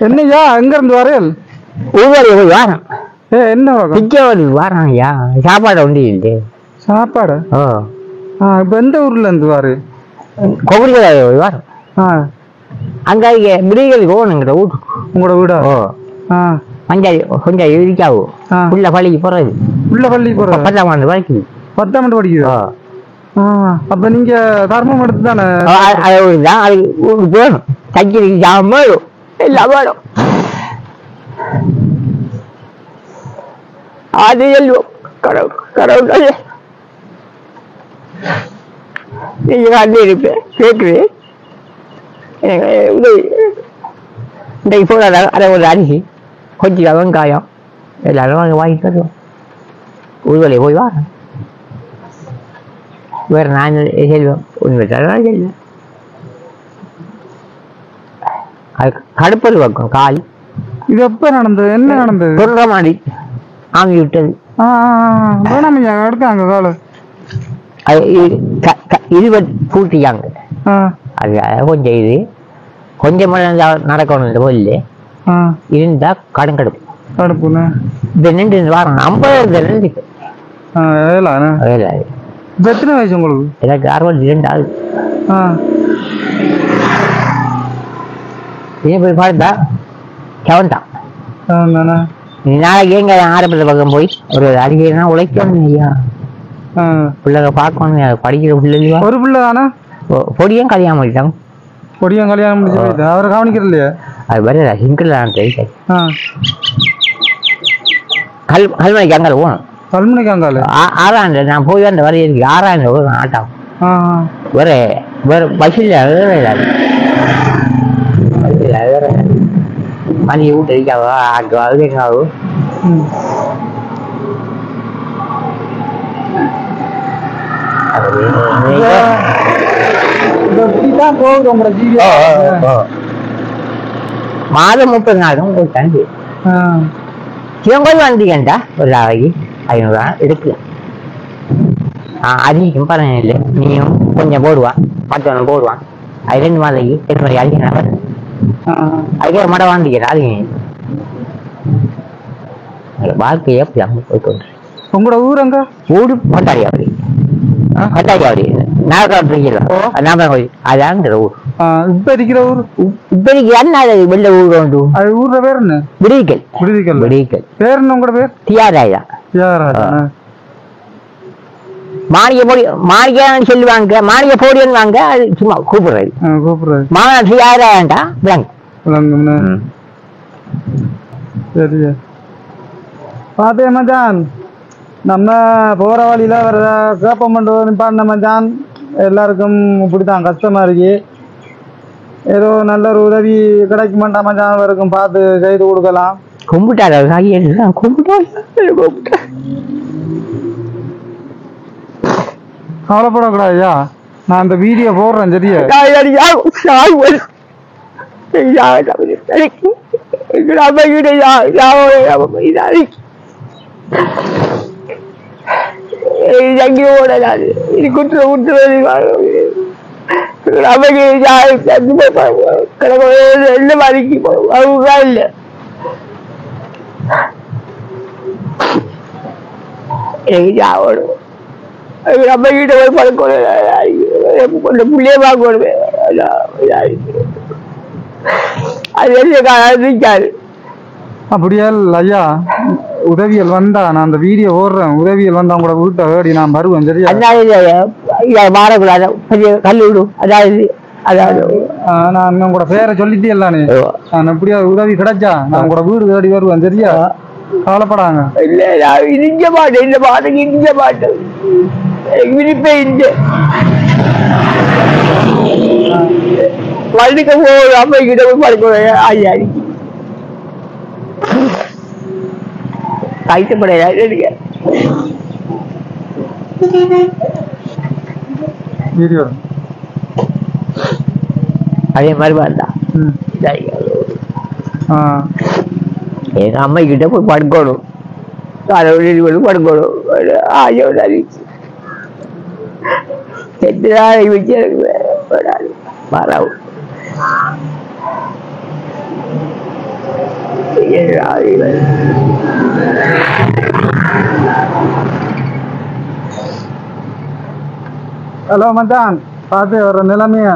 என்னையா எங்க இருந்து வரேன்? ஊவரி போய் வாரம். என்ன பிச்சை வாரம் ஐயா. சாப்பாடு உண்டு இல்லை. சாப்பாடு? ஓ இப்ப எந்த ஊர்ல இருந்து வாரு? கொபரிக்கடை போய் வாரம். அங்க மிருகல் போகணுங்கிற வீட்டுக்கு. உங்களோட வீடா? ஓ மஞ்சாடி கொஞ்சம் இருக்காவு. உள்ள பள்ளிக்கு போறது. உள்ள பள்ளிக்கு போறது 10ஆம் ஆண்டு படிக்குது. 10ஆம் ஆண்டு படிக்குது. அப்ப நீங்க தர்மம் எடுத்து தானே அது போகணும். தைக்கிறது ஜாமம் வேணும், எல்லாம் வேணும். அது எல்லும் கடவுள் நீங்க காட்டி இருப்பேன் கேட்குறேன். எனக்கு உதவி இன்றைக்கு போகிற அரை ஒரு அரிசி கொஞ்சம் வெங்காயம் எல்லாரும் வாங்கி வாங்கி தருவோம். ஊர்வலை போய் வா. வேறு நான் செல்வேன் உண்மை செல்வேன். அது கடுப்பது வைக்கும் கால். இது எப்ப நடந்தது? என்ன நடந்தது? சொல்ற மாதிரி ஆமி விட்டது. எடுக்காங்க கால அது இருபது பூட்டியாங்க. அது கொஞ்சம் இது கொஞ்சம் நடக்கணும். இந்த போல இருந்தா கடன் கடுப்பு கடுப்புண்ணா. இந்த 2 வாரம் 50 இருக்கு. எத்தனை வயசு உங்களுக்கு? எனக்கு 62 ஆகுது. போய் பார்த்தா செவன்தான். நாளைக்கு எங்க ஆரம்பத்தில் பக்கம் போய் ஒரு அறிக்கைனா உழைக்கணும் ஐயா. பிள்ளைங்க பார்க்கணும். படிக்கிற பிள்ளை ஒரு பிள்ளை தானே. பொடியும் கல்யாணம் பண்ணிட்டாங்க. பொடியும் கல்யாணம் முடிச்சு அவரை கவனிக்கிறது இல்லையா? அது வேற சிங்கிள் கல்மணிக்கு அங்கால போகணும். கல்மணிக்கு அங்கால 6ஆம் நான் போய் அந்த வரைய இருக்கு. 6ஆம் ஆட்டம் வேற வேற பஸ்ஸில் வேற மணி வீட்டு இருக்காவோ ஆக்குவாது எங்காவோ. மாதம் 30 நாளும் போயிட்டாங்க. சிவங்கோயில் வந்தீங்கண்டா ஒரு நாளைக்கு 500 ரூபா எடுக்கல. அதிகம் பரவாயில்ல இல்லை. நீயும் கொஞ்சம் போடுவான் 10 போடுவான். அது 2 மாதைக்கு 8 மணிக்கு அதிகம் அதுக்கே மட வாண்டிக்கிறேன். அது வாழ்க்கையை எப்படி அங்கே போய்கொண்டு. உங்களோட ஊர் அங்க ஊடு கொண்டாடியாவடி. கொண்டாடியாவடி அதாங்கிற ஊர். இப்ப இருக்கிற ஊர் இப்ப என்ன வெள்ள ஊர் உண்டு. அது ஊர்ல பேர் என்ன? விடிக்கல். விடிக்கல் விடிக்கல் பேர் என்ன? உங்களோட பேர்? தியாராஜா. தியாராஜா. மாளிகை போடி மாளிகைன்னு சொல்லுவாங்க. மாளிகை போடின்னு வாங்க. அது சும்மா கூப்பிடுறது கூப்பிடுறது. மாநில தியாராண்டா விளங்கு விளங்கு. சரியா பாத்தே மச்சான். நம்ம போற வழியில வர கேப்பமண்டு நிப்பாட்டின மச்சான். எல்லாருக்கும் இப்படித்தான் கஷ்டமா இருக்கு. ஏதோ நல்ல ஒரு உதவி கிடைக்குமாண்டா மச்சான். அவருக்கும் பார்த்து செய்து கொடுக்கலாம். கும்பிட்டாரு கவலைப்படக்கூடாதுயா. நான் இந்த வீடியோ போடுறேன். சரியா குற்ற இல்ல. நம்ம கிட்ட போய் பழக்கம் புள்ளிய பார்க்கணும். அது அப்படியா ஐயா? உதவியல் வந்தா நான் அந்த வீடியோ ஓடுறேன். உதவியல் வந்தா உங்களோட வீட்டை வேடி நான் வருவேன். சரியா மாறக்கூடாது. கல்லு விடும். அதாவது நான் உங்களோட பேரை சொல்லிட்டே இல்லானே. நான் எப்படியா உதவி கிடைச்சா நான் உங்களோட வீடு தேடி வருவேன். சரியா கவலைப்படாங்க. இல்ல இடிஞ்ச மாட்டேன். இந்த பாட்டுக்கு இடிஞ்ச மாட்டேன். விருப்பே இந்த வள்ளிக்க போய் அம்மை கிட்ட போய் படுக்க ஐயா கைத்தப்படையா அதே மாதிரி தான். எங்க அம்மை கிட்ட போய் படுக்கணும். படுக்கணும். வச்சு மரம் ஹலோ மச்சான், பார்த்து வர நிலைமைய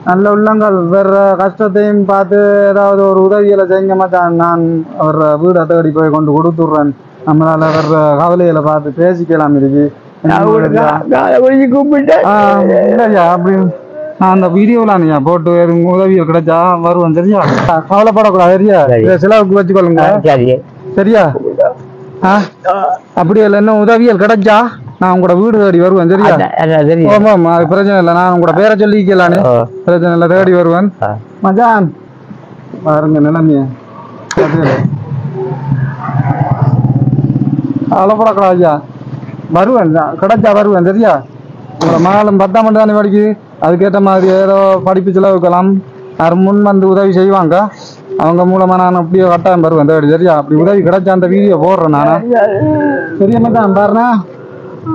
நல்ல உள்ளங்கள் வேற கஷ்டத்தையும் பார்த்து ஏதாவது ஒரு உதவிகளை செய்யுங்க மச்சான். நான் அவர் வீடை தேடி போய் கொண்டு கொடுத்துட்றேன். நம்மளால வர்ற கவலைகளை பார்த்து பேசிக்கலாம் இருக்கு. இல்லையா அப்படி நான் அந்த வீடியோலாம் போட்டு உதவிகள் கிடைச்சா வருவேன். சரியா, கவலைப்படக்கூடாது. சரியா, இதை செலவுக்கு வச்சுக்கொள்ளுங்க. சரியா, அப்படி இல்லை இன்னும் உதவிகள் கிடைச்சா நான் உங்களோட வீடு தேடி வருவேன். சரியா, ஆமா அது பிரச்சனை இல்லை. நான் உங்களோட பேரை சொல்லிக்கலானே, பிரச்சனை இல்லை, தேடி வருவேன். மச்சான் பாருங்க நிலைமைய, கவலைப்படக்கூடாது. ஐயா வருவேன், கிடைச்சா வருவேன். சரியா, உங்களோட மகளும் 10ஆம் ஆண்டு தானே படிக்குது. அதுக்கேற்ற மாதிரி ஏதோ படிப்பு செலவுக்கலாம் யார் முன் வந்து உதவி செய்வாங்க. அவங்க மூலமா நான் அப்படியே கட்டாயம் வருவேன் தேடி. சரியா, அப்படி உதவி கிடைச்சா அந்த வீடியோ போடுறேன் நானா. சரியா மச்சான், பாருண்ணா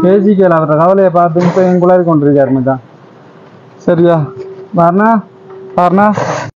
பேசிக்கல அவர கவலையை பார்த்து இப்போ என் குழாவி கொண்டிருக்காரு மச்சான். சரியா, பாருண்ணா பாருண்ணா.